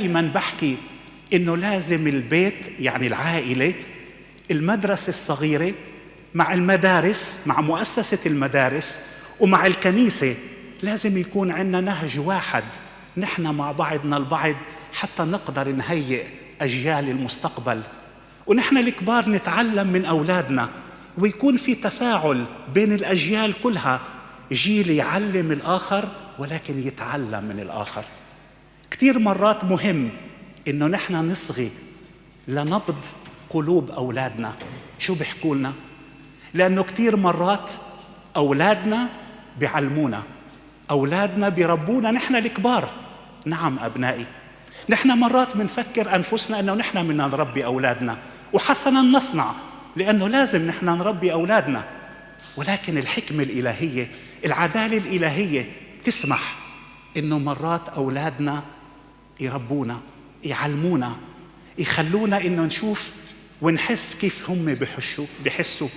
دايما بحكي إنه لازم البيت، يعني العائلة، المدرسة الصغيرة مع المدارس، مع مؤسسة المدارس ومع الكنيسة، لازم يكون عندنا نهج واحد نحن مع بعضنا البعض حتى نقدر نهيئ أجيال المستقبل. ونحن الكبار نتعلم من أولادنا، ويكون في تفاعل بين الأجيال كلها، جيل يعلم الآخر ولكن يتعلم من الآخر. كتير مرات مهم إنه نحن نصغي لنبض قلوب أولادنا، شو بيحكوا لنا؟ لأنه كتير مرات أولادنا بيعلمونا، أولادنا بيربونا نحن الكبار. نعم أبنائي، نحن مرات بنفكر أنفسنا أنه نحن بدنا نربي أولادنا، وحسنا نصنع، لأنه لازم نحن نربي أولادنا، ولكن الحكمة الإلهية، العدالة الإلهية تسمح إنه مرات أولادنا يربونا، يعلمونا، يخلونا إنه نشوف ونحس كيف هم بيحسوا.